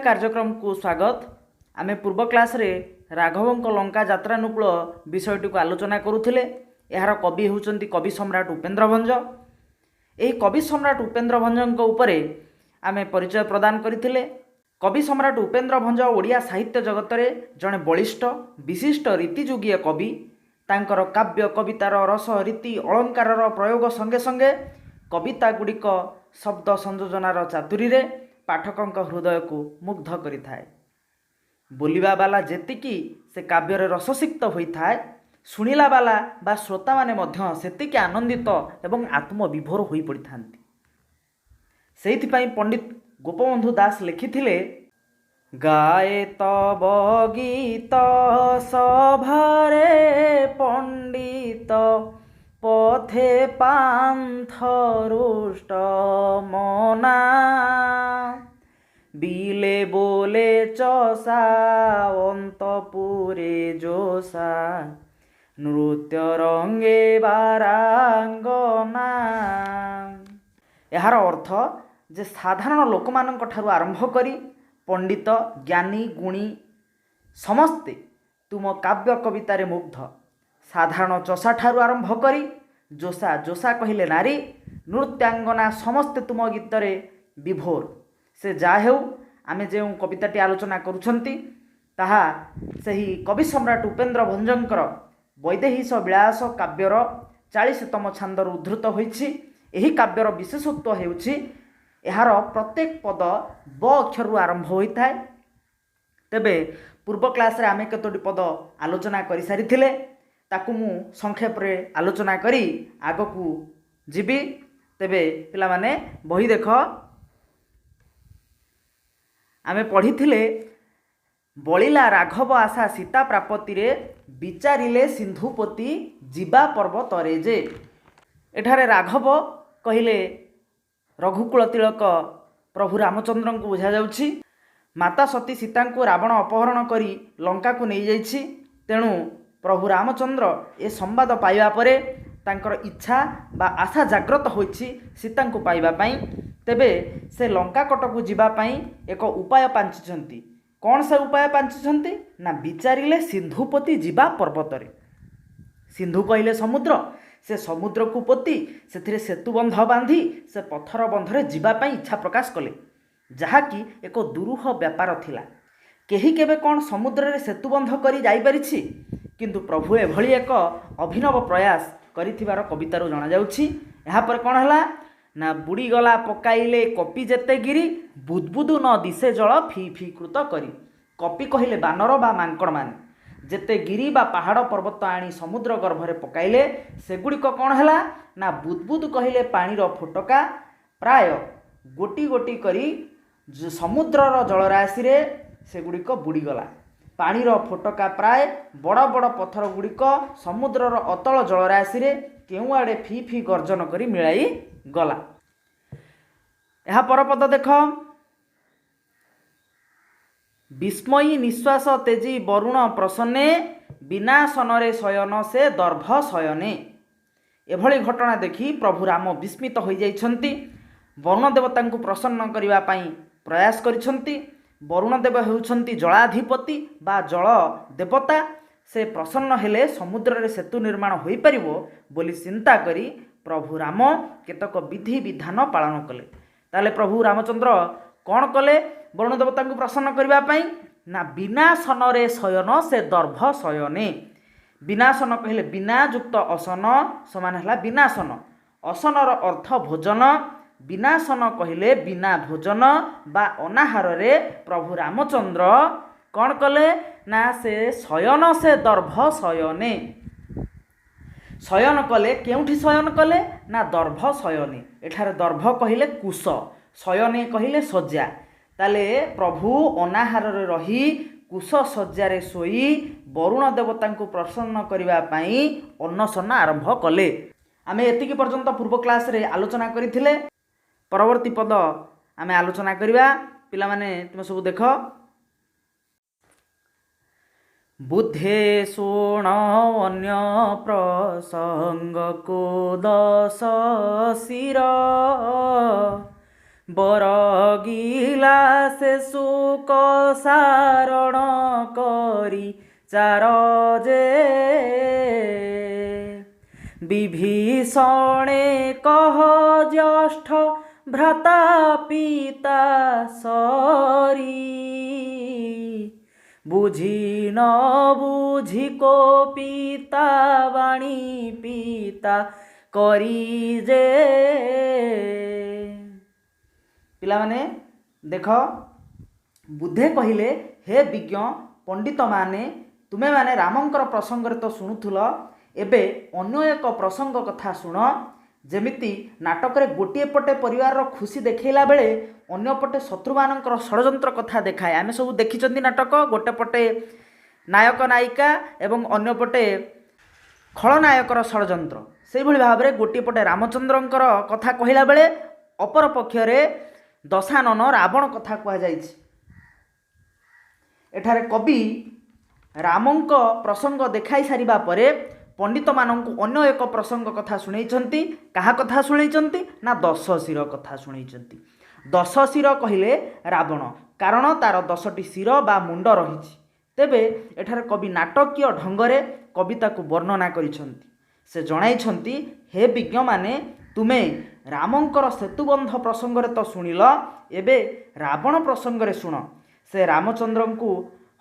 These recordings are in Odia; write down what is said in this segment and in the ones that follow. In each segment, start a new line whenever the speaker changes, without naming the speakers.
कार्यक्रम को स्वागत। आमे पूर्व क्लास रे राघवंक लंका यात्रानुकूल विषयटी को आलोचना करुथिले। यार कवि होउचंती कवि सम्राट उपेन्द्र भंज। एही कवि सम्राट उपेन्द्र भंजଙ୍କ उपरे आमे परिचय प्रदान करिथिले। कवि सम्राट उपेन्द्र भंज ओडिया साहित्य जगत रे जणे बलिष्ठ विशिष्ट रीतिजुगीय कवि। तांकर काव्य कवितार रस रीति अलंकार प्रयोग संगे संगे कविता गुड़िक शब्द संयोजनार चातुरी रे पाठकों हृदय को मुग्ध करिथाए। बोलिबा बाला जेतिकी से काव्य रससिक्त होइथाए, शुणिला बाला बा श्रोता माने मध्य सेतिकी आनंदित एवं आत्मविभोर होई पड़िथांती। सेइथिपाई पंडित गोपबंधु दास लिखिथिले, गाए तब गीत सभारे पंडित पथे पांथ रुष्ट मना बिले बोले चसा अंतपुरे जोसा नृत्य रंगे बारांगना। यार अर्थ जे साधारण लोक मानक ठारू आरंभ करी पंडित ज्ञानी गुणी समस्ते तुम काव्य कवितारे मुग्ध। साधारण चषा ठारू आरंभ करी जोसा, जोसा कहिले नारी, नृत्यांगना समस्ते तुम गीतरे विभोर। से जा हेउ आमे जे कविताटी आलोचना करुछंती ताहा सही कवि सम्राट उपेन्द्र भंजंकर वैदेहीश विलास काव्यर 40तम छांदर उद्धृत होइछि। एही काव्यर विशेषत्व हेउछि एहार प्रत्येक पद ब अक्षर आरंभ होइथाय। तेबे पूर्व क्लास रे आमे केतोटी पद आलोचना करि सारिथिले, ताकू मु संक्षेप रे आलोचना करी आगकू जीवी। तेबे पिला माने बही देख, आमे पढ़िथिले, बलिला राघव आशा सीता प्राप्ति रे विचारिले सिंधुपति जीवा पर्वतरे जे। एठारे राघव कहिले रघुकुल तिलक प्रभु रामचंद्र को बुझा जाउछि। माता सती सीता को रावण अपहरण करी लंका को नहीं जाइछि। तेणु प्रभु रामचंद्र ए संवाद पाइबा परे तांकर इच्छा बा आशा जाग्रत होइछि सीता को पाइबा पई। तेबे से लंका कट को जीवा पई एक उपाय पांचिछंती। कौन से उपाय पांचिछंती ना विचारिले सिंधुपति जीवा पर्वतरे। सिंधु कहिले समुद्र, से समुद्र को पोती से सेतुबंध बांधी से पत्थर बंधरे जीवा पई इच्छा प्रकाश कले, जहाँकि एक दुरूह व्यापार थिला। केही केबे कौन समुद्र रे सेतुबंध करी जाई परिछि, किंतु प्रभु एभली एक अभिनव प्रयास करिथिबार कवितारू जणा जाउछि। यहाँ पर कौन हला ना बुड़ी गला पकाइले कपि जेते गिरी बुदबुदु न दिसे जल फी फी कृत करी। कपि कहिले बानर बा मांकड़ माने जेते गिरी बा पहाड़ पर्वत आनी समुद्र गर्भरे पकाइले सेगुड़िक कौन हला ना बुदबुदु कहिले पानीर फोटका प्राय गोटी गोटी करी समुद्रर जलराशि रे सेगुड़िक बुड़ीगला। पानीर फोटका प्राय बड़ बड़ पत्थर गुड़िक समुद्रर अतल जलराशि रे केउ आड़े फी फी गर्जन करी मिलाई गला। यह परपद देख, विस्मयी निश्वास तेजी वरुण प्रसन्ने बिना सनरे शयन से दर्भ शयने। एभली घटना देखी प्रभु राम विस्मित हो जाइछंती। वरुण देवता को प्रसन्न करिवा पई प्रयास करिछंती। वरुण देव हेउछंती जलाधिपति बा जल देवता। से प्रसन्न हेले समुद्र रे सेतु निर्माण होई परिबो बोली चिंता करी प्रभु राम केतक विधि विधान पालन कले। ताले प्रभु रामचंद्र कौन कले वरुण देवता को प्रसन्न करिवा पई ना बिना सनरे शयन से दर्भ शयने। विनाशन कहले बिना युक्त असन समान हला विनाशन। असनर अर्थ भोजन, विनाशन कहले बिना भोजन बा अनाहार रे प्रभु रामचंद्र कौन कले ना से शयन से दर्भ शयने। शयन कले केउठी शयन कले ना दर्भ शयने। एठारे दर्भ कहिले कुश, शयने कहिले शज्या। ताले प्रभु अनाहार रे रही कुश शज्यारे सोई वरुण देवता को प्रसन्न करिवा पई अन्नसन्न आरंभ कले। आमे एतिकी पर्यंत पूर्व क्लास रे आलोचना करिथिले। परवर्ती पद आमे आलोचना करिवा। पिला माने तुम सब देख, बुद्धे शुण अन्य प्रसंग को दस शिर ବରଗିଲା ସେ ସୁକ ସାରଣ କରି ଚାର ଯେ ବିଭୀଷଣେ କହ ଜ୍ୟେଷ୍ଠ ଭ୍ରାତା ପିତା ସରି ବୁଝି ନ ବୁଝି କୋ ପିତା ବାଣୀ ପିତା କରି ଯେ। ପିଲାମାନେ ଦେଖ, ବୁଦ୍ଧେ କହିଲେ ହେ ବିଜ୍ଞ ପଣ୍ଡିତମାନେ, ତୁମେମାନେ ରାମଙ୍କର ପ୍ରସଙ୍ଗରେ ତ ଶୁଣୁଥିଲ, ଏବେ ଅନ୍ୟ ଏକ ପ୍ରସଙ୍ଗ କଥା ଶୁଣ। ଯେମିତି ନାଟକରେ ଗୋଟିଏ ପଟେ ପରିବାରର ଖୁସି ଦେଖାଇଲା ବେଳେ ଅନ୍ୟପଟେ ଶତ୍ରୁମାନଙ୍କର ଷଡ଼ଯନ୍ତ୍ର କଥା ଦେଖାଏ। ଆମେ ସବୁ ଦେଖିଛନ୍ତି ନାଟକ, ଗୋଟେ ପଟେ ନାୟକ ନାୟିକା ଏବଂ ଅନ୍ୟପଟେ ଖଳନାୟକର ଷଡ଼ଯନ୍ତ୍ର। ସେହିଭଳି ଭାବରେ ଗୋଟିଏ ପଟେ ରାମଚନ୍ଦ୍ରଙ୍କର କଥା କହିଲା ବେଳେ ଅପର ପକ୍ଷରେ ଦଶାନନ ରାବଣ କଥା କୁହାଯାଇଛି। ଏଠାରେ କବି ରାମଙ୍କ ପ୍ରସଙ୍ଗ ଦେଖାଇ ସାରିବା ପରେ ପଣ୍ଡିତମାନଙ୍କୁ ଅନ୍ୟ ଏକ ପ୍ରସଙ୍ଗ କଥା ଶୁଣେଇଛନ୍ତି। କାହା କଥା ଶୁଣେଇଛନ୍ତି ନା ଦଶଶିର କଥା ଶୁଣେଇଛନ୍ତି। ଦଶଶିର କହିଲେ ରାବଣ, କାରଣ ତାର 10ଟି ଶିର ବା ମୁଣ୍ଡ ରହିଛି। ତେବେ ଏଠାରେ କବି ନାଟକୀୟ ଢଙ୍ଗରେ କବିତାକୁ ବର୍ଣ୍ଣନା କରିଛନ୍ତି। ସେ ଜଣାଇଛନ୍ତି, ହେ ବିଜ୍ଞମାନେ, ତୁମେ ରାମଙ୍କର ସେତୁବନ୍ଧ ପ୍ରସଙ୍ଗରେ ତ ଶୁଣିଲ, ଏବେ ରାବଣ ପ୍ରସଙ୍ଗରେ ଶୁଣ। ସେ ରାମଚନ୍ଦ୍ରଙ୍କୁ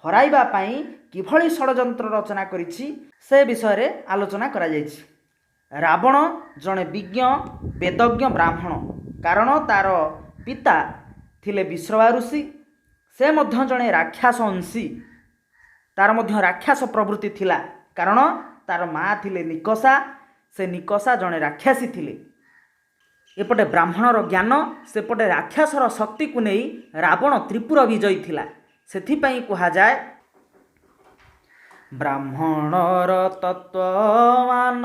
ହରାଇବା ପାଇଁ କିଭଳି ଷଡ଼ଯନ୍ତ୍ର ରଚନା କରିଛି ସେ ବିଷୟରେ ଆଲୋଚନା କରାଯାଇଛି। ରାବଣ ଜଣେ ବିଜ୍ଞ ବେଦଜ୍ଞ ବ୍ରାହ୍ମଣ, କାରଣ ତାର ପିତା ଥିଲେ ବିଶ୍ରବା ଋଷି। ସେ ମଧ୍ୟ ଜଣେ ରାକ୍ଷାସ ଅଂଶୀ, ତାର ମଧ୍ୟ ରାକ୍ଷାସ ପ୍ରବୃତ୍ତି ଥିଲା, କାରଣ ତାର ମା ଥିଲେ ନିକଷା। ସେ ନିକଷା ଜଣେ ରାକ୍ଷାସୀ ଥିଲେ। ଏପଟେ ବ୍ରାହ୍ମଣର ଜ୍ଞାନ, ସେପଟେ ରାକ୍ଷାସର ଶକ୍ତିକୁ ନେଇ ରାବଣ ତ୍ରିପୁର ବିଜୟୀ ଥିଲା। ସେଥିପାଇଁ କୁହାଯାଏ, ବ୍ରାହ୍ମଣର ତତ୍ତ୍ୱମାନ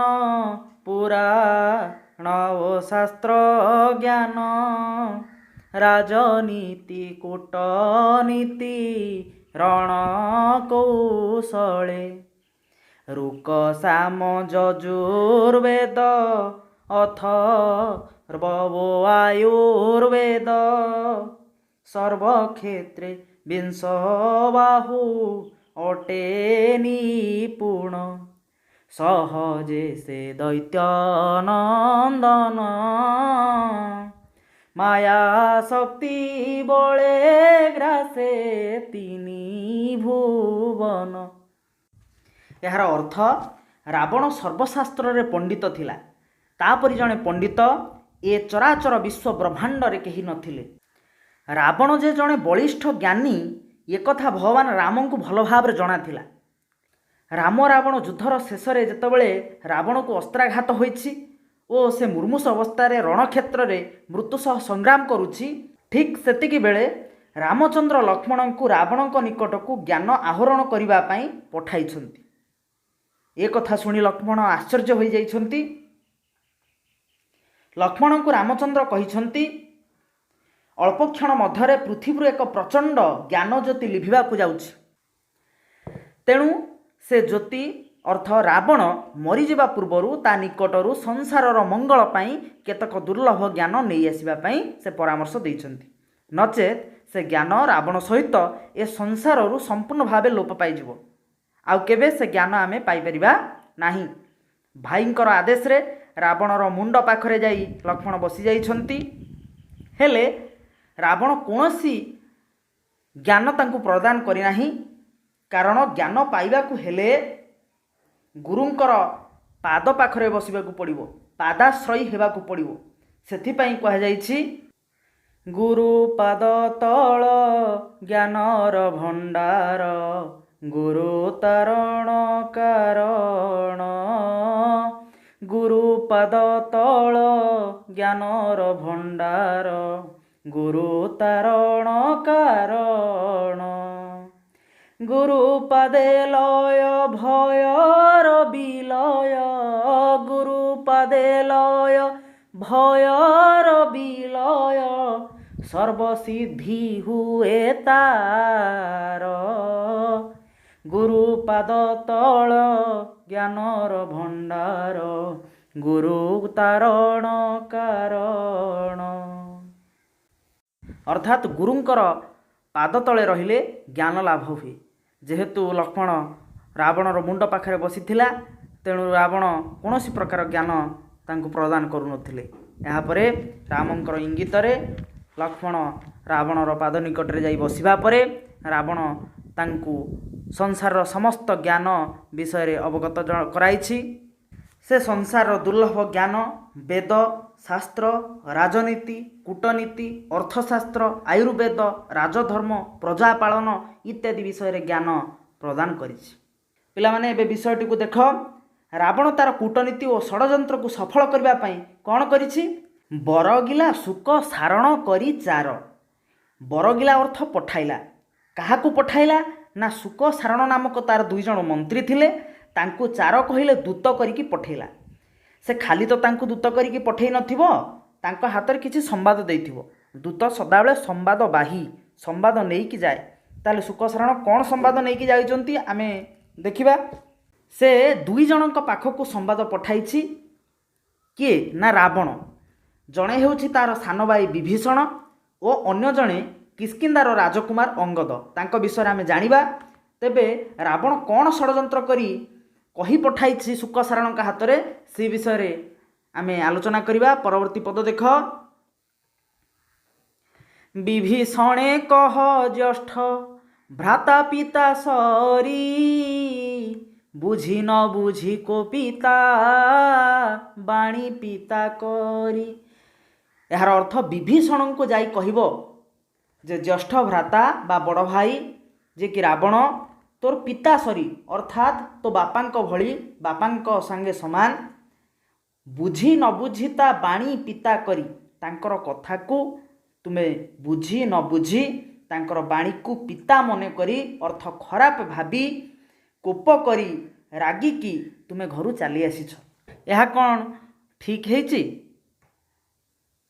ପୁରାଣ ଓ ଶାସ୍ତ୍ର ଜ୍ଞାନ, ରାଜନୀତି କୂଟନୀତି ରଣ କୌଶଳେ, ଋକ ସାମ ଯଜୁର୍ବେଦ ଅଥର୍ବ ଓ ଆୟୁର୍ବେଦ, ସର୍ବକ୍ଷେତ୍ରେ ବିଂଶ ବାହୁ ଅଟେ ନିପୁଣ, ସହଜେ ସେ ଦୈତ୍ୟ ନନ୍ଦନ, ମାୟା ଶକ୍ତି ବଳେ ଗ୍ରାସେ ତିନି ଭୁବନ। ଏହାର ଅର୍ଥ, ରାବଣ ସର୍ବଶାସ୍ତ୍ରରେ ପଣ୍ଡିତ ଥିଲା। ତାପରି ଜଣେ ପଣ୍ଡିତ ଏ ଚରାଚର ବିଶ୍ୱ ବ୍ରହ୍ମାଣ୍ଡରେ କେହି ନଥିଲେ। ରାବଣ ଯେ ଜଣେ ବଳିଷ୍ଠ ଜ୍ଞାନୀ, ଏକଥା ଭଗବାନ ରାମଙ୍କୁ ଭଲ ଭାବରେ ଜଣାଥିଲା। ରାମ ରାବଣ ଯୁଦ୍ଧର ଶେଷରେ ଯେତେବେଳେ ରାବଣକୁ ଅସ୍ତ୍ରାଘାତ ହୋଇଛି ଓ ସେ ମୁମୂର୍ଷୁ ଅବସ୍ଥାରେ ରଣକ୍ଷେତ୍ରରେ ମୃତ୍ୟୁ ସହ ସଂଗ୍ରାମ କରୁଛି, ଠିକ୍ ସେତିକି ବେଳେ ରାମଚନ୍ଦ୍ର ଲକ୍ଷ୍ମଣଙ୍କୁ ରାବଣଙ୍କ ନିକଟକୁ ଜ୍ଞାନ ଆହରଣ କରିବା ପାଇଁ ପଠାଇଛନ୍ତି। ଏ କଥା ଶୁଣି ଲକ୍ଷ୍ମଣ ଆଶ୍ଚର୍ଯ୍ୟ ହୋଇଯାଇଛନ୍ତି। ଲକ୍ଷ୍ମଣଙ୍କୁ ରାମଚନ୍ଦ୍ର କହିଛନ୍ତି, ଅଳ୍ପ କ୍ଷଣ ମଧ୍ୟରେ ପୃଥିବୀରୁ ଏକ ପ୍ରଚଣ୍ଡ ଜ୍ଞାନ ଜ୍ୟୋତି ଲିଭିବାକୁ ଯାଉଛି। ତେଣୁ ସେ ଜ୍ୟୋତି ଅର୍ଥ ରାବଣ ମରିଯିବା ପୂର୍ବରୁ ତା ନିକଟରୁ ସଂସାରର ମଙ୍ଗଳ ପାଇଁ କେତେକ ଦୁର୍ଲଭ ଜ୍ଞାନ ନେଇ ଆସିବା ପାଇଁ ସେ ପରାମର୍ଶ ଦେଇଛନ୍ତି। ନଚେତ୍ ସେ ଜ୍ଞାନ ରାବଣ ସହିତ ଏ ସଂସାରରୁ ସମ୍ପୂର୍ଣ୍ଣ ଭାବେ ଲୋପ ପାଇଯିବ। ଆଉ କେବେ ସେ ଜ୍ଞାନ ଆମେ ପାଇପାରିବା ନାହିଁ। ଭାଇଙ୍କର ଆଦେଶରେ ରାବଣର ମୁଣ୍ଡ ପାଖରେ ଯାଇ ଲକ୍ଷ୍ମଣ ବସିଯାଇଛନ୍ତି। ହେଲେ ରାବଣ କୌଣସି ଜ୍ଞାନ ତାଙ୍କୁ ପ୍ରଦାନ କରିନାହିଁ, କାରଣ ଜ୍ଞାନ ପାଇବାକୁ ହେଲେ ଗୁରୁଙ୍କର ପାଦ ପାଖରେ ବସିବାକୁ ପଡ଼ିବ, ପାଦାଶ୍ରୟୀ ହେବାକୁ ପଡ଼ିବ। ସେଥିପାଇଁ କୁହାଯାଇଛି, ଗୁରୁ ପାଦ ତଳ ଜ୍ଞାନର ଭଣ୍ଡାର, ଗୁରୁ ତାରଣ କାରଣ, ଗୁରୁ ପାଦ ତଳ ଜ୍ଞାନର ଭଣ୍ଡାର, ଗୁରୁ ତାରଣ କାରଣ, ଗୁରୁ ପାଦେ ଲୟ ଭୟର ବିଲୟ, ଗୁରୁ ପାଦେ ଲୟ ଭୟର ବିଲୟ, ସର୍ବସିଦ୍ଧି ହୁଏ ତାର, ଗୁରୁ ପାଦ ତଳ ଜ୍ଞାନର ଭଣ୍ଡାର, ଗୁରୁ ତାରଣ କାରଣ। अर्थात गुरुंकर पाद तले रहिले ज्ञान लाभ हुए। जेहेतु लक्ष्मण रावणर मुंड पाखरे बसीथिला तेणु रावण कौन प्रकार ज्ञान तांको प्रदान करुनथिले। यापरे रामंकर इंगितरे लक्ष्मण रावणर पाद निकटरे जाई बसिबा परे रावण तांको संसार समस्त ज्ञान विषय रे अवगत कराइछि। से संसार दुर्लभ ज्ञान वेद शास्त्र राजनीति कूटनीति अर्थशास्त्र आयुर्वेद राजधर्म प्रजापालन इत्यादि विषय रे ज्ञान प्रदान करिछि। पिलामाने एबे विषयटी को देख। रावण तार कूटनीति और षड्यंत्र को सफल करबा पई कौन करिछि? बरगिला सुक सारण करी चार। बरगिला अर्थ पठाइला। काहाकू पठाइला ना सुक सारण नामक तार दुई जण मंत्री थिले तांकू चार कहिले दूत करिकी पठेला। से खाली तो तांकू दूत करिकी पठेई नथिबो, तांको हातर किछि संवाद देइथिबो। दूत सदाबेले संवादबाही संवाद नेइकी जाए। ताले सुक सारण कौन संवाद नेइकी जाइचंती आमे देखिबा। से दुई जनक पाखकू संवाद पठाइछि किए ना रावण। जणे हेउछि तार सान भाई विभीषण और अन्य जणे किष्किंधार राजकुमार अंगद। तांको विषय आमे जानिबा। तेबे रावण कौन षड्यंत्र करी कही पठाइछि सुक सारण का हाथ में से विषय रे आमे आलोचना करिबा। परवर्ती पद देख। विभीषणे कह ज्येष्ठ भ्राता पिता सरी बुझी न बुझी को पिता बाणी पिता करी। यार अर्थ विभीषण को जाई कहबो जे ज्येष्ठ भ्राता बा बड़ भाई जे कि रावण तोर पिता सरी अर्थात तो बापांक भली बापांक संगे समान बुझी न बुझीता बाणी पिता करी। तांकर कथा को तुमे बुझी न बुझी तांकर बाणी को पिता मने करी अर्थ खराब भाबी कोप करी रागी की तुमे घरु चली आसीछ। यह कौन ठीक हेछि?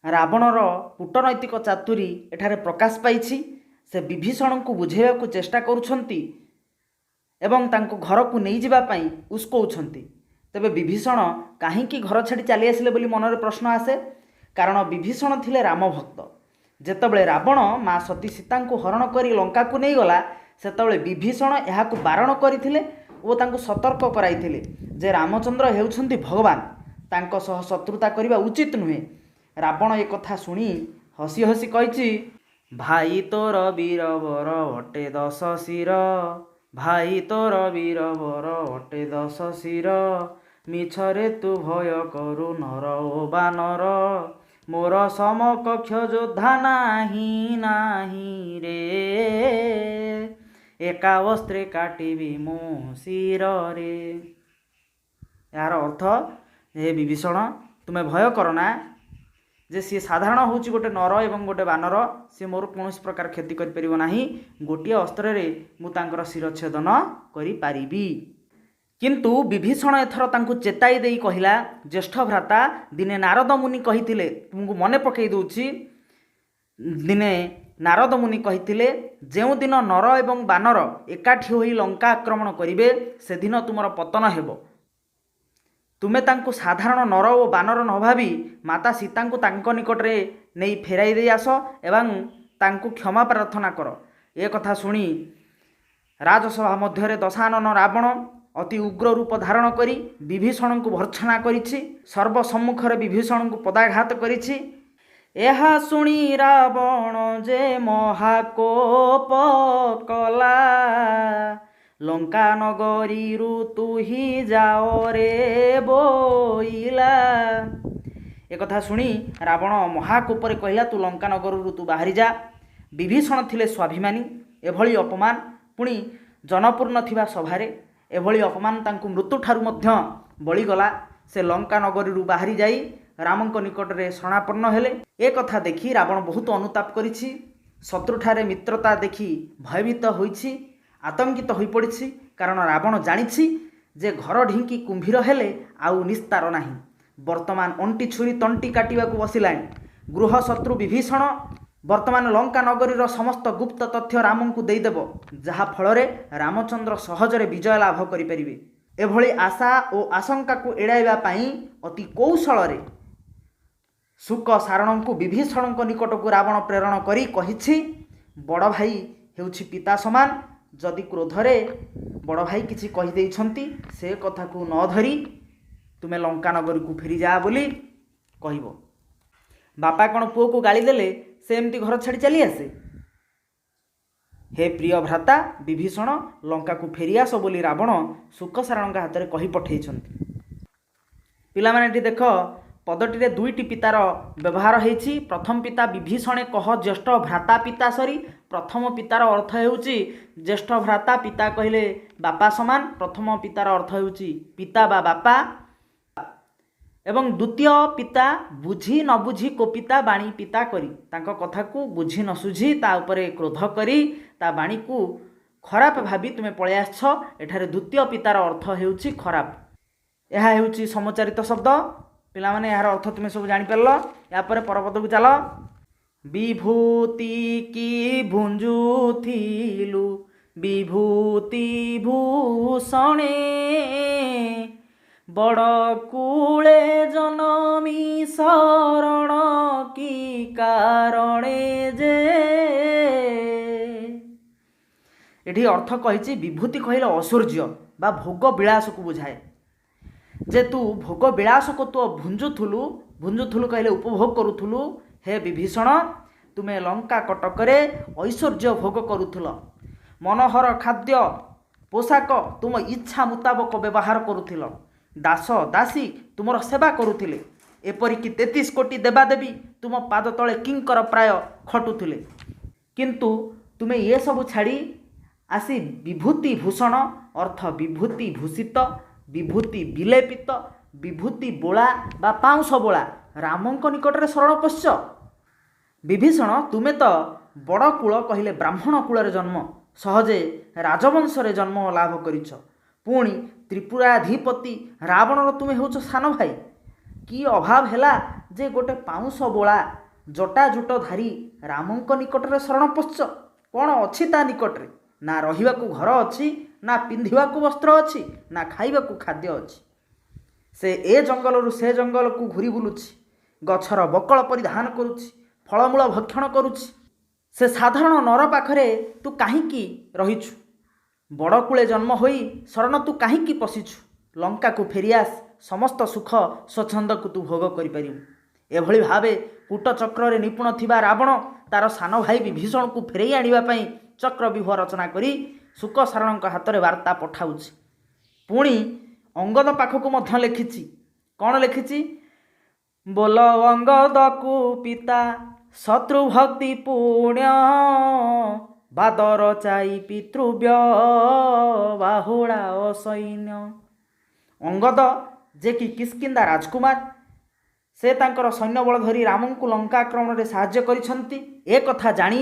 रावणर कूटनैतिक चातुरी एठारे प्रकाश पाइछि। से विभीषण को बुझेवा को चेष्टा करुछंती एवं तांको घर को नहीं जिबा पई उस्कौछंती। तबे विभीषण काहींकी घर छाड़ी चली आसिले बोली मनरे प्रश्न आसे। कारण विभीषण थिले राम भक्त। जेतबेले रावण माँ सती सीता को हरण करी लंका को नहीं गला सेतबेले विभीषण एहाकू बारण करथिले ओ तांको सतर्क कराइथिले जे रामचंद्र हेउछंती भगवान, तांको सह शत्रुता करिबा उचित नुहे। रावण ए कथा सुनी हसी हसी कहिछि भाई तोर वीरवर अटे 10 शिर। भाई तोर वीरवर अटे 10 शिर मिछरे तू भय करु नर ओ बानर मोर समकक्ष योद्धा नाही नाही रे एका वस्त्रे काटिबी मो शिर रे। यार अर्थ हे विभीषण तुमे भय करना जे सी साधारण होची गोटे नर एवं गोटे बानर सी मोर कौन प्रकार क्षति करि परिबो नाही। गोटे अस्त्र रे मु तांकर शिरच्छेदन करि पारिबी। किंतु विभीषण एथर तांकु चेताई देई कहिला ज्येष्ठ भ्राता दिने नारद मुनि कहिथिले तुमको मने पकई दउछि। दिने नारद मुनि कहिथिले जेउ दिन नर एवं बानर एकाठी होई लंका आक्रमण करिवे से दिन तुमर पतन हेबो। तुमे तांकु साधारण नर और बानर न भावी माता सीता को तांको निकटरे नहीं फेराई दे आस एवं तांकु क्षमा प्रार्थना कर। ए कथा सुनी राजसभा मध्य दशानन रावण अति उग्र रूप धारण करी विभीषण को भर्त्सना करिछि। सर्वसम्मुखरे विभीषण को पदाघात करिछि। एहा सुनी रावण जे महाकोप कला लंका नगरी रु तू ही जाओ रे बोइला। एक कथा सुनी रावण महाकोपरे कहला तू लंका नगर रु तू बाहरी जा। विभीषण थिले स्वाभिमानी एभली अपमान पुणी जनपूर्ण थिबा सभारे एभली अपमान तांकु मृत्यु ठारू मध्य बळीगला। से लंका नगरी रु बाहरी जाई रामंक निकटरे शरणापन्न हेले। ए कथा देखि रावण बहुत अनुताप करिछि। शत्रुठारे मित्रता देखि भयभीत होइछि, आतंकित हो पड़ी। कारण रावण जानिछि जे घर ढिंकी कुंभीर हेले आउ निस्तार नाही। वर्तमान अंटी छुरी तंटी काटिबा को बसिलाଣି। गृह शत्रु विभीषण वर्तमान लंका नगरीर समस्त गुप्त तथ्य राम को देदेव जहा फल रामचंद्र सहजरे विजय लाभ करें। एभली आशा और आशंका को एड़ाइबा पई अति कौशल ଶୁକ ସାରଣ ବିଭୀଷଣ ନିକଟକୁ ରାବଣ ପ୍ରେରଣ କରି କହିଛି, ବଡ଼ ଭାଇ ହେଉଛି ପିତା ସମାନ। ଯଦି କ୍ରୋଧରେ ବଡ଼ ଭାଇ କିଛି କହିଦେଇଛନ୍ତି ସେ କଥାକୁ ନ ଧରି ତୁମେ ଲଙ୍କାନଗରୀକୁ ଫେରିଯା ବୋଲି କହିବ। ବାପା କ'ଣ ପୁଅକୁ ଗାଳି ଦେଲେ ସେ ଏମିତି ଘର ଛାଡ଼ି ଚାଲି ଆସେ? ହେ ପ୍ରିୟ ଭ୍ରାତା ବିଭୀଷଣ, ଲଙ୍କାକୁ ଫେରିଆସ ବୋଲି ରାବଣ ଶୁକସାରଣଙ୍କ ହାତରେ କହି ପଠାଇଛନ୍ତି। ପିଲାମାନେ ଏଠି ଦେଖ, ପଦଟିରେ ଦୁଇଟି ପିତାର ବ୍ୟବହାର ହେଇଛି। ପ୍ରଥମ ପିତା ବିଭୀଷଣେ କହ ଜ୍ୟେଷ୍ଠ ଭ୍ରାତା ପିତା ସରି। ପ୍ରଥମ ପିତାର ଅର୍ଥ ହେଉଛି ଜ୍ୟେଷ୍ଠ ଭ୍ରାତା, ପିତା କହିଲେ ବାପା ସମାନ। ପ୍ରଥମ ପିତାର ଅର୍ଥ ହେଉଛି ପିତା ବା ବାପା। ଏବଂ ଦ୍ୱିତୀୟ ପିତା ବୁଝି ନ ବୁଝି କୋପିତା ବାଣୀ ପିତା କରି, ତାଙ୍କ କଥାକୁ ବୁଝି ନ ସୁଝି ତା ଉପରେ କ୍ରୋଧ କରି ତା ବାଣୀକୁ ଖରାପ ଭାବି ତୁମେ ପଳେଇ ଆସିଛ। ଏଠାରେ ଦ୍ୱିତୀୟ ପିତାର ଅର୍ଥ ହେଉଛି ଖରାପ। ଏହା ହେଉଛି ସମଚାରିତ ଶବ୍ଦ। ପିଲାମାନେ ଏହାର ଅର୍ଥ ତୁମେ ସବୁ ଜାଣିପାରିଲ। ଏହାପରେ ପରପଦକୁ ଚାଲ। ବିଭୂତି କି ଭୁଞ୍ଜୁଥିଲୁ ବିଭୂତି ଭୂଷଣେ, ବଡ଼ କୂଳେ ଜନମି ଶରଣ କି କାରଣେ ଯେ। ଏଠି ଅର୍ଥ କହିଛି ବିଭୂତି କହିଲେ ଐଶ୍ୱର୍ଯ୍ୟ ବା ଭୋଗ ବିଳାସକୁ ବୁଝାଏ। ଯେ ତୁ ଭୋଗ ବିଳାସକୁ ତୁ ଭୁଞ୍ଜୁଥିଲୁ କହିଲେ ଉପଭୋଗ କରୁଥିଲୁ। ହେ ବିଭୀଷଣ, ତୁମେ ଲଙ୍କା କଟକରେ ଐଶ୍ୱର୍ଯ୍ୟ ଭୋଗ କରୁଥିଲ। ମନୋହର ଖାଦ୍ୟ ପୋଷାକ ତୁମ ଇଚ୍ଛା ମୁତାବକ ବ୍ୟବହାର କରୁଥିଲ। ଦାସ ଦାସୀ ତୁମର ସେବା କରୁଥିଲେ। ଏପରିକି 33 କୋଟି ଦେବାଦେବୀ ତୁମ ପାଦ ତଳେ କିଙ୍କର ପ୍ରାୟ ଖଟୁଥିଲେ। କିନ୍ତୁ ତୁମେ ଏସବୁ ଛାଡ଼ି ଆସି ବିଭୂତି ଭୂଷଣ ଅର୍ଥ ବିଭୂତି ଭୂଷିତ, ବିଭୂତି ବିଲେପିତ, ବିଭୂତି ବୋଳା ବା ପାଉଁଶ ବୋଳା ରାମଙ୍କ ନିକଟରେ ଶରଣ ପଶ୍ଚ। ବିଭୀଷଣ, ତୁମେ ତ ବଡ଼ କୂଳ କହିଲେ ବ୍ରାହ୍ମଣ କୂଳରେ ଜନ୍ମ, ସହଜେ ରାଜବଂଶରେ ଜନ୍ମ ଲାଭ କରିଛ। ପୁଣି ତ୍ରିପୁରାଧିପତି ରାବଣର ତୁମେ ହେଉଛ ସାନ ଭାଇ। କି ଅଭାବ ହେଲା ଯେ ଗୋଟେ ପାଉଁଶ ବୋଳା ଜଟାଜୁଟଧାରୀ ରାମଙ୍କ ନିକଟରେ ଶରଣ ପଶ୍ଚ? କ'ଣ ଅଛି ତା ନିକଟରେ? ନା ରହିବାକୁ ଘର ଅଛି, ନା ପିନ୍ଧିବାକୁ ବସ୍ତ୍ର ଅଛି, ନା ଖାଇବାକୁ ଖାଦ୍ୟ ଅଛି। ସେ ଏ ଜଙ୍ଗଲରୁ ସେ ଜଙ୍ଗଲକୁ ଘୁରି ବୁଲୁଛି, ଗଛର ବକଳ ପରିଧାନ କରୁଛି, ଫଳମୂଳ ଭକ୍ଷଣ କରୁଛି। ସେ ସାଧାରଣ ନର ପାଖରେ ତୁ କାହିଁକି ରହିଛୁ? ବଡ଼ କୂଳେ ଜନ୍ମ ହୋଇ ଶରଣ ତୁ କାହିଁକି ପଶିଛୁ? ଲଙ୍କାକୁ ଫେରିଆସ, ସମସ୍ତ ସୁଖ ସ୍ୱଚ୍ଛନ୍ଦକୁ ତୁ ଭୋଗ କରିପାରିବୁ। ଏଭଳି ଭାବେ କୂଟଚକ୍ରରେ ନିପୁଣ ଥିବା ରାବଣ ତାର ସାନ ଭାଇ ବିଭୀଷଣକୁ ଫେରାଇ ଆଣିବା ପାଇଁ ଚକ୍ରବ୍ୟୁହ ରଚନା କରି ଶୁକସାରଣଙ୍କ ହାତରେ ବାର୍ତ୍ତା ପଠାଉଛି। ପୁଣି ଅଙ୍ଗଦ ପାଖକୁ ମଧ୍ୟ ଲେଖିଛି। କ'ଣ ଲେଖିଛି? ବୋଲ ଅଙ୍ଗଦକୁ ପିତା ଶତ୍ରୁଭକ୍ତି ପୁଣ୍ୟ, ବାଦର ଚାଇ ପିତୃବ୍ୟ ବାହୁଳା ଅସୈନ୍ୟ। ଅଙ୍ଗଦ ଯେ କି କିଷ୍କିନ୍ଧା ରାଜକୁମାର, ସେ ତାଙ୍କର ସୈନ୍ୟବଳ ଧରି ରାମଙ୍କୁ ଲଙ୍କା ଆକ୍ରମଣରେ ସାହାଯ୍ୟ କରିଛନ୍ତି। ଏ କଥା ଜାଣି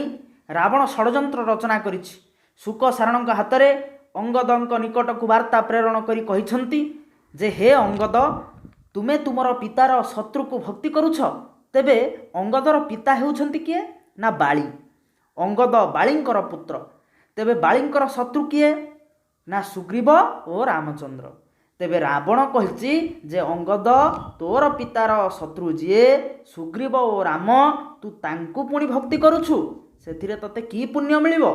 ରାବଣ ଷଡ଼ଯନ୍ତ୍ର ରଚନା କରିଛି। ଶୁକସାରଣଙ୍କ ହାତରେ ଅଙ୍ଗଦଙ୍କ ନିକଟକୁ ବାର୍ତ୍ତା ପ୍ରେରଣ କରି କହିଛନ୍ତି ଯେ ହେ ଅଙ୍ଗଦ, ତୁମେ ତୁମର ପିତାର ଶତ୍ରୁକୁ ଭକ୍ତି କରୁଛ। ତେବେ ଅଙ୍ଗଦର ପିତା ହେଉଛନ୍ତି କିଏ? ନା ବାଳୀ। ଅଙ୍ଗଦ ବାଳୀଙ୍କର ପୁତ୍ର। ତେବେ ବାଳୀଙ୍କର ଶତ୍ରୁ କିଏ? ନା ସୁଗ୍ରୀବ ଓ ରାମଚନ୍ଦ୍ର। ତେବେ ରାବଣ କହିଛି ଯେ ଅଙ୍ଗଦ ତୋର ପିତାର ଶତ୍ରୁ ଯିଏ ସୁଗ୍ରୀବ ଓ ରାମ, ତୁ ତାଙ୍କୁ ପୁଣି ଭକ୍ତି କରୁଛୁ, ସେଥିରେ ତୋତେ କି ପୁଣ୍ୟ ମିଳିବ?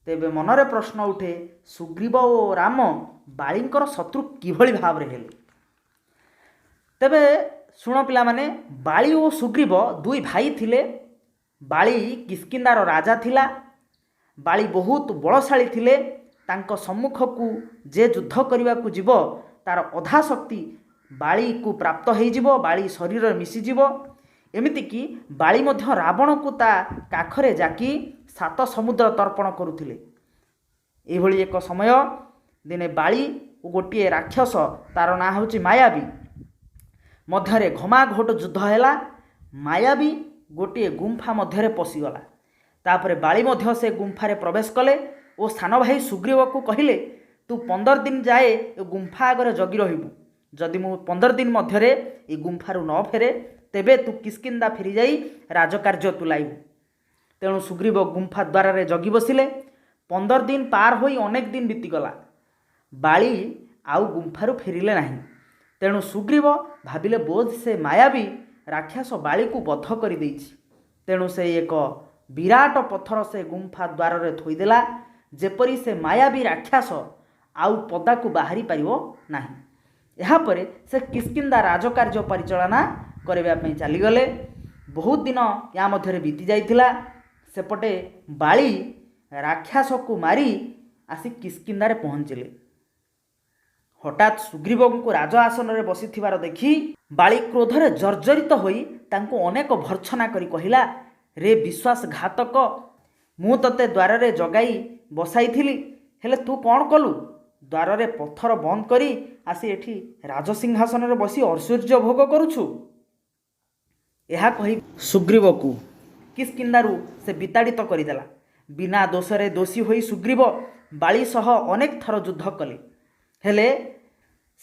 ତେବେ ମନରେ ପ୍ରଶ୍ନ ଉଠେ, ସୁଗ୍ରୀବ ଓ ରାମ ବାଳୀଙ୍କର ଶତ୍ରୁ କିଭଳି ଭାବରେ ହେଲେ? ତେବେ ଶୁଣ ପିଲାମାନେ, ବାଳୀ ଓ ସୁଗ୍ରୀବ ଦୁଇ ଭାଇ ଥିଲେ। ବାଳୀ କିଷ୍କିନ୍ଧାର ରାଜା ଥିଲା। ବାଳୀ ବହୁତ ବଳଶାଳୀ ଥିଲେ। ତାଙ୍କ ସମ୍ମୁଖକୁ ଯେ ଯୁଦ୍ଧ କରିବାକୁ ଯିବ ତାର ଅଧା ଶକ୍ତି ବାଳୀକୁ ପ୍ରାପ୍ତ ହୋଇଯିବ, ବାଳୀ ଶରୀରରେ ମିଶିଯିବ। ଏମିତିକି ବାଳୀ ମଧ୍ୟ ରାବଣକୁ ତା କାଖରେ ଜାକି 7 ସମୁଦ୍ର ତର୍ପଣ କରୁଥିଲେ। ଏଭଳି ଏକ ସମୟ ଦିନେ ବାଳୀ ଓ ଗୋଟିଏ ରାକ୍ଷସ, ତାର ନାଁ ହେଉଛି ମାୟାବୀ, ମଧ୍ୟରେ ଘମାଘୋଟ ଯୁଦ୍ଧ ହେଲା। ମାୟାବୀ ଗୋଟିଏ ଗୁମ୍ଫା ମଧ୍ୟରେ ପଶିଗଲା। ତାପରେ ବାଳୀ ମଧ୍ୟ ସେ ଗୁମ୍ଫାରେ ପ୍ରବେଶ କଲେ ଓ ସାନ ଭାଇ ସୁଗ୍ରୀବକୁ କହିଲେ, ତୁ 15 ଦିନ ଯାଏ ଏ ଗୁମ୍ଫା ଆଗରେ ଜଗି ରହିବୁ। ଯଦି ମୁଁ 15 ଦିନ ମଧ୍ୟରେ ଏ ଗୁମ୍ଫାରୁ ନ ଫେରେ, ତେବେ ତୁ କିଷ୍କିନ୍ଧା ଫେରିଯାଇ ରାଜକାର୍ଯ୍ୟ ତୁଲାଇବୁ। ତେଣୁ ସୁଗ୍ରୀବ ଗୁମ୍ଫା ଦ୍ୱାରରେ ଜଗି ବସିଲେ। 15 ଦିନ ପାର ହୋଇ ଅନେକ ଦିନ ବିତିଗଲା। ବାଳୀ ଆଉ ଗୁମ୍ଫାରୁ ଫେରିଲେ ନାହିଁ। ତେଣୁ ସୁଗ୍ରୀବ ଭାବିଲେ ବୋଧ ସେ ମାୟାବୀ ରାକ୍ଷସ ବାଳିକୁ ବଧ କରିଦେଇଛି। ତେଣୁ ସେ ଏକ ବିରାଟ ପଥର ସେ ଗୁମ୍ଫା ଦ୍ୱାରରେ ଥୋଇଦେଲା, ଯେପରି ସେ ମାୟାବୀ ରାକ୍ଷସ ଆଉ ପଦାକୁ ବାହାରି ପାରିବ ନାହିଁ। ଏହାପରେ ସେ କିଷ୍କିନ୍ଧା ରାଜକାର୍ଯ୍ୟ ପରିଚାଳନା କରିବା ପାଇଁ ଚାଲିଗଲେ। ବହୁତ ଦିନ ୟା ମଧ୍ୟରେ ବିତି ଯାଇଥିଲା। ସେପଟେ ବାଳି ରାକ୍ଷସକୁ ମାରି ଆସି କିଷ୍କିନ୍ଧାରେ ପହଞ୍ଚିଲେ। ହଠାତ୍ ସୁଗ୍ରୀବଙ୍କୁ ରାଜ ଆସନରେ ବସିଥିବାର ଦେଖି ବାଳି କ୍ରୋଧରେ ଜର୍ଜରିତ ହୋଇ ତାଙ୍କୁ ଅନେକ ଭର୍ତ୍ସନା କରି କହିଲା, ରେ ବିଶ୍ୱାସଘାତକ, ମୁଁ ତୋତେ ଦ୍ୱାରରେ ଜଗାଇ ବସାଇଥିଲି, ହେଲେ ତୁ କ'ଣ କଲୁ? ଦ୍ୱାରରେ ପଥର ବନ୍ଦ କରି ଆସି ଏଠି ରାଜସିଂହାସନରେ ବସି ଐଶ୍ୱର୍ଯ୍ୟ ଭୋଗ କରୁଛୁ। ଏହା କହି ସୁଗ୍ରୀବକୁ କିଷ୍କିନ୍ଧାରୁ ସେ ବିତାଡ଼ିତ କରିଦେଲା। ବିନା ଦୋଷରେ ଦୋଷୀ ହୋଇ ସୁଗ୍ରୀବ ବାଳି ସହ ଅନେକ ଥର ଯୁଦ୍ଧ କଲେ, ହେଲେ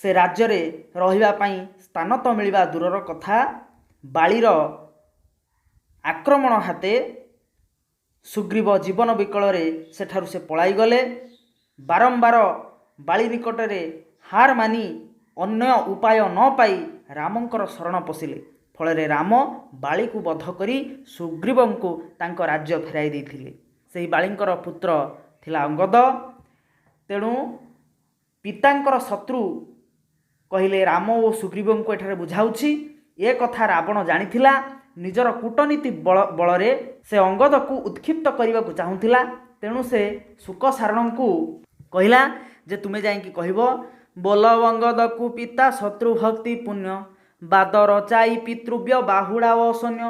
ସେ ରାଜ୍ୟରେ ରହିବା ପାଇଁ ସ୍ଥାନ ତ ମିଳିବା ଦୂରର କଥା, ବାଳିର ଆକ୍ରମଣ ହାତେ ସୁଗ୍ରୀବ ଜୀବନ ବିକଳରେ ସେଠାରୁ ସେ ପଳାଇଗଲେ। ବାରମ୍ବାର ବାଳି ନିକଟରେ ହାର ମାନି ଅନ୍ୟ ଉପାୟ ନ ପାଇ ରାମଙ୍କର ଶରଣ ପଶିଲେ। ଫଳରେ ରାମ ବାଳିକୁ ବଧ କରି ସୁଗ୍ରୀବଙ୍କୁ ତାଙ୍କ ରାଜ୍ୟ ଫେରାଇ ଦେଇଥିଲେ। ସେହି ବାଳିଙ୍କର ପୁତ୍ର ଥିଲା ଅଙ୍ଗଦ। ତେଣୁ ପିତାଙ୍କର ଶତ୍ରୁ କହିଲେ ରାମ ଓ ସୁଗ୍ରୀବଙ୍କୁ ଏଠାରେ ବୁଝାଉଛି। ଏ କଥା ରାବଣ ଜାଣିଥିଲା। ନିଜର କୂଟନୀତି ବଳରେ ସେ ଅଙ୍ଗଦକୁ ଉତ୍କ୍ଷିପ୍ତ କରିବାକୁ ଚାହୁଁଥିଲା। ତେଣୁ ସେ ଶୁକସାରଣଙ୍କୁ କହିଲା ଯେ ତୁମେ ଯାଇକି କହିବ, ବୋଲ ଅଙ୍ଗଦକୁ ପିତା ଶତ୍ରୁ ଭକ୍ତି ପୁଣ୍ୟ, ବାଦ ରଚାଇ ପିତୃବ୍ୟ ବାହୁଡ଼ା ଓ ସୈନ୍ୟ।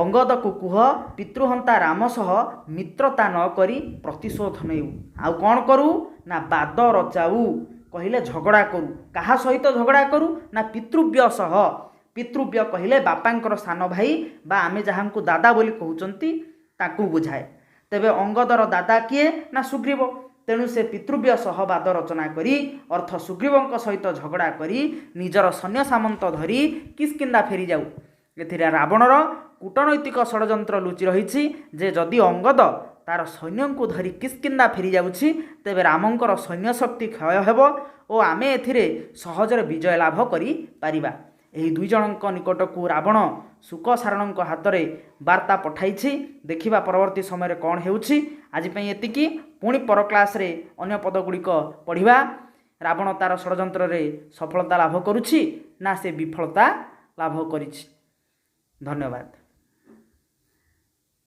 ଅଙ୍ଗଦକୁ କୁହ ପିତୃହନ୍ତା ରାମ ସହ ମିତ୍ରତା ନ କରି ପ୍ରତିଶୋଧ ନେଉ। ଆଉ କ'ଣ କରୁ ନା ବାଦ ରଚାଉ, କହିଲେ ଝଗଡ଼ା କରୁ। କାହା ସହିତ ଝଗଡ଼ା କରୁ ନା ପିତୃବ୍ୟ ସହ। ପିତୃବ୍ୟ କହିଲେ ବାପାଙ୍କର ସାନ ଭାଇ ବା ଆମେ ଯାହାଙ୍କୁ ଦାଦା ବୋଲି କହୁଛନ୍ତି ତାକୁ ବୁଝାଏ। ତେବେ ଅଙ୍ଗଦର ଦାଦା କିଏ ନା ସୁଗ୍ରୀବ। ତେଣୁ ସେ ପିତୃବ୍ୟ ସହ ବାଦ ରଚନା କରି ଅର୍ଥ ସୁଗ୍ରୀବଙ୍କ ସହିତ ଝଗଡ଼ା କରି ନିଜର ସୈନ୍ୟ ସାମନ୍ତ ଧରି କିଷ୍କିନ୍ଧା ଫେରିଯାଉ। ଏଥିରେ ରାବଣର କୂଟନୈତିକ ଷଡ଼ଯନ୍ତ୍ର ଲୁଚି ରହିଛି ଯେ ଯଦି ଅଙ୍ଗଦ ତାର ସୈନ୍ୟଙ୍କୁ ଧରି କିଷ୍କିନ୍ଧା ଫେରିଯାଉଛି, ତେବେ ରାମଙ୍କର ସୈନ୍ୟ ଶକ୍ତି କ୍ଷୟ ହେବ ଓ ଆମେ ଏଥିରେ ସହଜରେ ବିଜୟ ଲାଭ କରିପାରିବା। ଏହି ଦୁଇ ଜଣଙ୍କ ନିକଟକୁ ରାବଣ ଶୁକସାରଣଙ୍କ ହାତରେ ବାର୍ତ୍ତା ପଠାଇଛି। ଦେଖିବା ପରବର୍ତ୍ତୀ ସମୟରେ କ'ଣ ହେଉଛି। ଆଜି ପାଇଁ ଏତିକି। ପୁଣି ପର କ୍ଲାସ୍ରେ ଅନ୍ୟ ପଦଗୁଡ଼ିକ ପଢ଼ିବା। ରାବଣ ତାର ଷଡ଼ଯନ୍ତ୍ରରେ ସଫଳତା ଲାଭ କରୁଛି ନା ସେ ବିଫଳତା ଲାଭ କରିଛି। ଧନ୍ୟବାଦ।